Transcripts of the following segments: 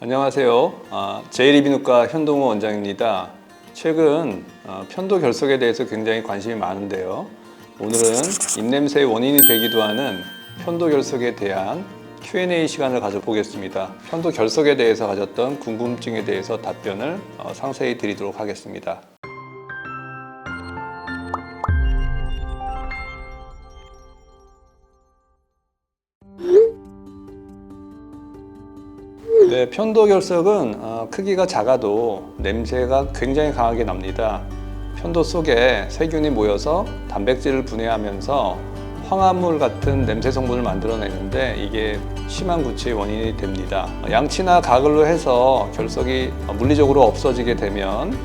안녕하세요. 제1이비인후과 현동호 원장입니다. 최근 편도 결석에 대해서 굉장히 관심이 많은데요. 오늘은 입냄새의 원인이 되기도 하는 편도 결석에 대한 Q&A 시간을 가져보겠습니다. 편도 결석에 대해서 가졌던 궁금증에 대해서 답변을 상세히 드리도록 하겠습니다. 네, 편도 결석은 크기가 작아도 냄새가 굉장히 강하게 납니다. 편도 속에 세균이 모여서 단백질을 분해하면서 황화물 같은 냄새 성분을 만들어내는데 이게 심한 구취의 원인이 됩니다. 양치나 가글로 해서 결석이 물리적으로 없어지게 되면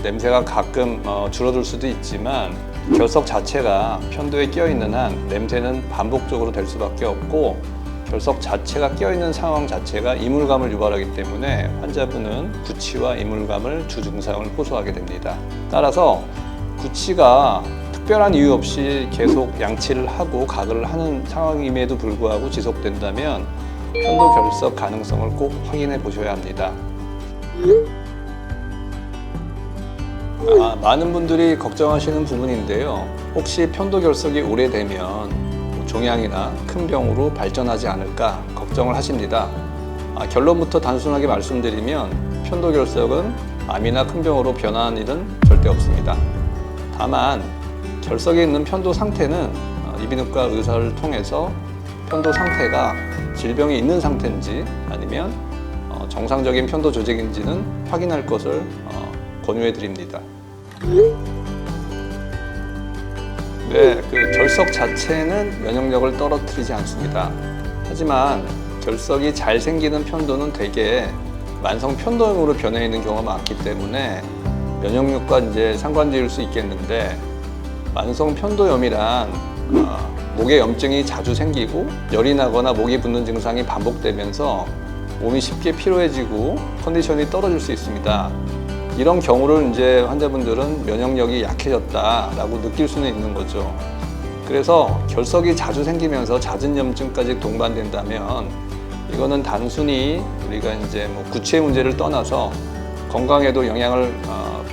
냄새가 가끔 줄어들 수도 있지만 결석 자체가 편도에 끼어있는 한 냄새는 반복적으로 될 수밖에 없고 결석 자체가 끼어있는 상황 자체가 이물감을 유발하기 때문에 환자분은 구취와 이물감을 주 증상을 호소하게 됩니다. 따라서 구취가 특별한 이유 없이 계속 양치를 하고 가글을 하는 상황임에도 불구하고 지속된다면 편도 결석 가능성을 꼭 확인해 보셔야 합니다. 많은 분들이 걱정하시는 부분인데요. 혹시 편도 결석이 오래되면 종양이나 큰 병으로 발전하지 않을까 걱정을 하십니다. 결론부터 단순하게 말씀드리면 편도 결석은 암이나 큰 병으로 변화하는 일은 절대 없습니다. 다만 결석에 있는 편도 상태는 이비인후과 의사를 통해서 편도 상태가 질병이 있는 상태인지 아니면 정상적인 편도 조직인지는 확인할 것을 권유해 드립니다. 네, 결석 자체는 면역력을 떨어뜨리지 않습니다. 하지만 결석이 잘 생기는 편도는 대개 만성 편도염으로 변해 있는 경우가 많기 때문에 면역력과 이제 상관지을 수 있겠는데 만성 편도염이란 목에 염증이 자주 생기고 열이 나거나 목이 붓는 증상이 반복되면서 몸이 쉽게 피로해지고 컨디션이 떨어질 수 있습니다. 이런 경우를 이제 환자분들은 면역력이 약해졌다라고 느낄 수는 있는 거죠. 그래서 결석이 자주 생기면서 잦은 염증까지 동반된다면 이거는 단순히 우리가 이제 구취의 문제를 떠나서 건강에도 영향을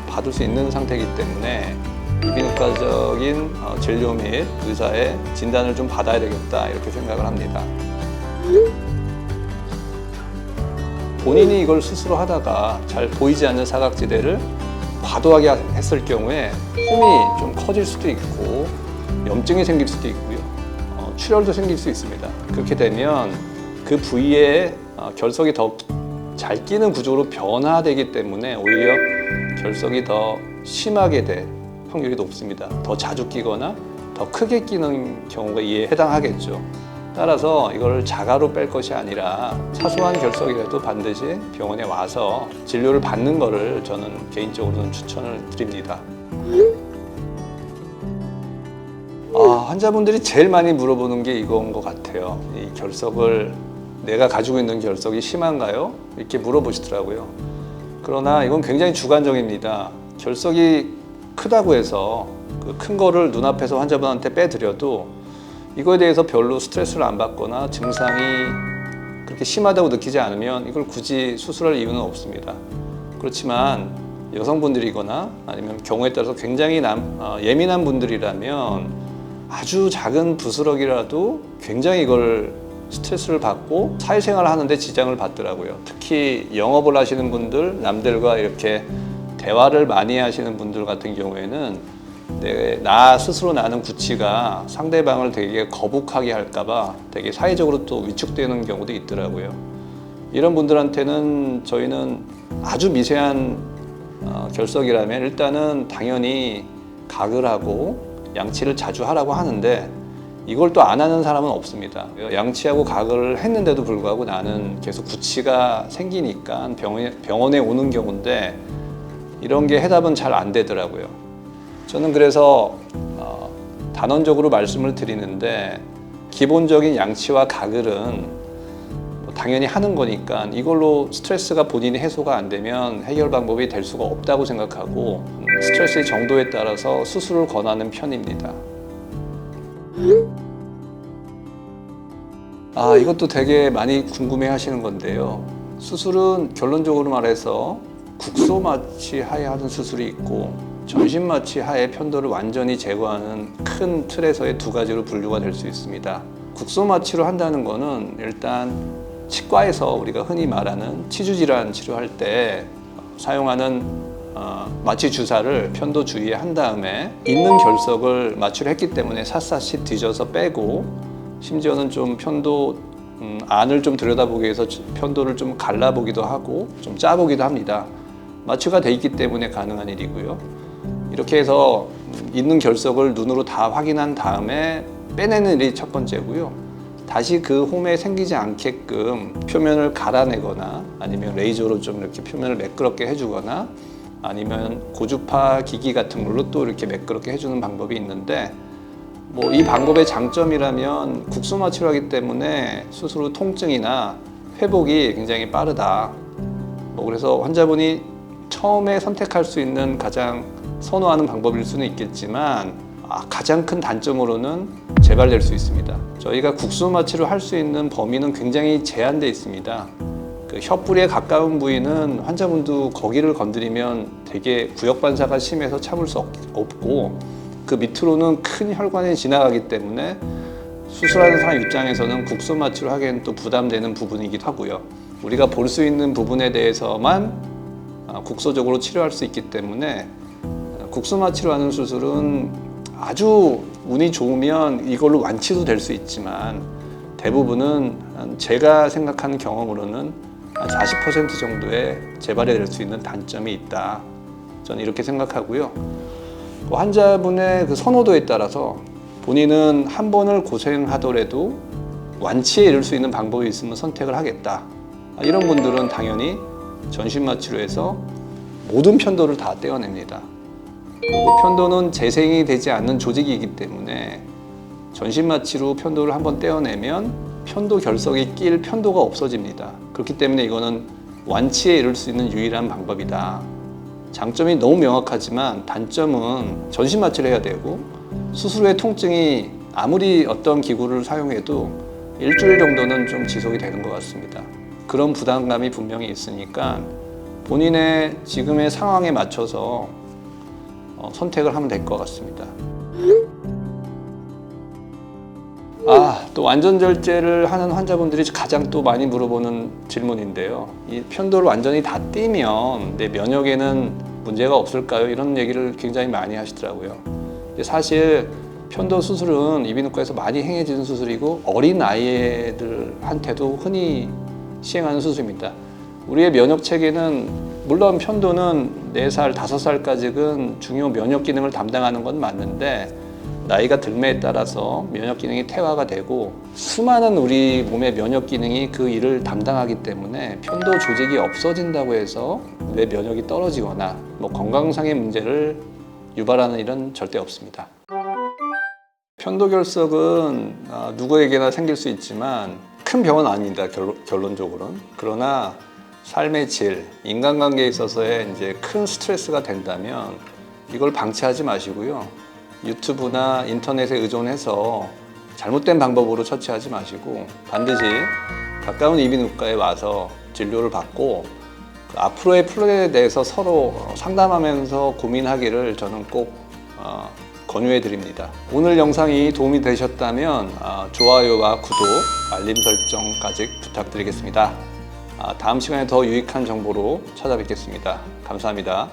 받을 수 있는 상태이기 때문에 이비인후과적인 진료 및 의사의 진단을 좀 받아야 되겠다 이렇게 생각을 합니다. 본인이 이걸 스스로 하다가 잘 보이지 않는 사각지대를 과도하게 했을 경우에 홈이 좀 커질 수도 있고 염증이 생길 수도 있고요. 출혈도 생길 수 있습니다. 그렇게 되면 그 부위에 결석이 더 잘 끼는 구조로 변화되기 때문에 오히려 결석이 더 심하게 될 확률이 높습니다. 더 자주 끼거나 더 크게 끼는 경우가 이에 해당하겠죠. 따라서 이걸 자가로 뺄 것이 아니라 사소한 결석이라도 반드시 병원에 와서 진료를 받는 것을 저는 개인적으로는 추천을 드립니다. 환자분들이 제일 많이 물어보는 게 이건 것 같아요. 이 결석을 내가 가지고 있는 결석이 심한가요? 이렇게 물어보시더라고요. 그러나 이건 굉장히 주관적입니다. 결석이 크다고 해서 그 큰 거를 눈앞에서 환자분한테 빼드려도 이거에 대해서 별로 스트레스를 안 받거나 증상이 그렇게 심하다고 느끼지 않으면 이걸 굳이 수술할 이유는 없습니다. 그렇지만 여성분들이거나 아니면 경우에 따라서 굉장히 예민한 분들이라면 아주 작은 부스럭이라도 굉장히 이걸 스트레스를 받고 사회생활을 하는데 지장을 받더라고요. 특히 영업을 하시는 분들, 남들과 이렇게 대화를 많이 하시는 분들 같은 경우에는 나 스스로 나는 구취가 상대방을 되게 거북하게 할까봐 되게 사회적으로 또 위축되는 경우도 있더라고요. 이런 분들한테는 저희는 아주 미세한 결석이라면 일단은 당연히 가글하고 양치를 자주 하라고 하는데 이걸 또 안 하는 사람은 없습니다. 양치하고 가글을 했는데도 불구하고 나는 계속 구취가 생기니까 병원에 오는 경우인데 이런 게 해답은 잘 안 되더라고요. 저는 그래서 단언적으로 말씀을 드리는데 기본적인 양치와 가글은 당연히 하는 거니까 이걸로 스트레스가 본인이 해소가 안 되면 해결 방법이 될 수가 없다고 생각하고 스트레스의 정도에 따라서 수술을 권하는 편입니다. 이것도 되게 많이 궁금해 하시는 건데요. 수술은 결론적으로 말해서 국소 마취 하에 하는 수술이 있고 전신 마취 하에 편도를 완전히 제거하는 큰 틀에서의 두 가지로 분류가 될 수 있습니다. 국소 마취로 한다는 거는 일단 치과에서 우리가 흔히 말하는 치주 질환 치료할 때 사용하는 마취 주사를 편도 주위에 한 다음에 있는 결석을 마취를 했기 때문에 샅샅이 뒤져서 빼고 심지어는 좀 편도 안을 좀 들여다보기 위해서 편도를 좀 갈라보기도 하고 좀 짜보기도 합니다. 마취가 돼 있기 때문에 가능한 일이고요. 이렇게 해서 있는 결석을 눈으로 다 확인한 다음에 빼내는 일이 첫 번째고요. 다시 그 홈에 생기지 않게끔 표면을 갈아내거나 아니면 레이저로 좀 이렇게 표면을 매끄럽게 해주거나 아니면 고주파 기기 같은 걸로 또 이렇게 매끄럽게 해주는 방법이 있는데 뭐 이 방법의 장점이라면 국소 마취를 하기 때문에 수술 후 통증이나 회복이 굉장히 빠르다. 뭐 그래서 환자분이 처음에 선택할 수 있는 가장 선호하는 방법일 수는 있겠지만 가장 큰 단점으로는 재발될 수 있습니다. 저희가 국소 마취를 할 수 있는 범위는 굉장히 제한되어 있습니다. 그 혀뿌리에 가까운 부위는 환자분도 거기를 건드리면 되게 구역 반사가 심해서 참을 수 없고 그 밑으로는 큰 혈관이 지나가기 때문에 수술하는 사람 입장에서는 국소 마취를 하기에는 또 부담되는 부분이기도 하고요. 우리가 볼 수 있는 부분에 대해서만 국소적으로 치료할 수 있기 때문에 국소 마취로 하는 수술은 아주 운이 좋으면 이걸로 완치도 될 수 있지만 대부분은 제가 생각하는 경험으로는 한 40% 정도의 재발이 될 수 있는 단점이 있다. 저는 이렇게 생각하고요. 환자분의 그 선호도에 따라서 본인은 한 번을 고생하더라도 완치에 이를 수 있는 방법이 있으면 선택을 하겠다. 이런 분들은 당연히 전신 마취로 해서 모든 편도를 다 떼어냅니다. 그리고 편도는 재생이 되지 않는 조직이기 때문에 전신 마취로 편도를 한번 떼어내면 편도 결석이 낄 편도가 없어집니다. 그렇기 때문에 이거는 완치에 이를 수 있는 유일한 방법이다. 장점이 너무 명확하지만 단점은 전신 마취를 해야 되고 수술 후의 통증이 아무리 어떤 기구를 사용해도 일주일 정도는 좀 지속이 되는 것 같습니다. 그런 부담감이 분명히 있으니까 본인의 지금의 상황에 맞춰서 선택을 하면 될 것 같습니다. 또 완전절제를 하는 환자분들이 가장 또 많이 물어보는 질문인데요. 이 편도를 완전히 다 떼면 내 면역에는 문제가 없을까요? 이런 얘기를 굉장히 많이 하시더라고요. 근데 사실 편도 수술은 이비인후과에서 많이 행해지는 수술이고 어린 아이들한테도 흔히 시행하는 수술입니다. 우리의 면역 체계는 물론 편도는 4살, 5살까지는 중요 면역 기능을 담당하는 건 맞는데 나이가 들매에 따라서 면역 기능이 퇴화가 되고 수많은 우리 몸의 면역 기능이 그 일을 담당하기 때문에 편도 조직이 없어진다고 해서 내 면역이 떨어지거나 뭐 건강상의 문제를 유발하는 일은 절대 없습니다. 편도 결석은 누구에게나 생길 수 있지만 큰 병은 아닙니다. 결론적으로는. 그러나 삶의 질, 인간관계에 있어서의 이제 큰 스트레스가 된다면 이걸 방치하지 마시고요. 유튜브나 인터넷에 의존해서 잘못된 방법으로 처치하지 마시고 반드시 가까운 이비인후과에 와서 진료를 받고 앞으로의 플랜에 대해서 서로 상담하면서 고민하기를 저는 꼭 권유해 드립니다. 오늘 영상이 도움이 되셨다면 좋아요와 구독, 알림 설정까지 부탁드리겠습니다. 다음 시간에 더 유익한 정보로 찾아뵙겠습니다. 감사합니다.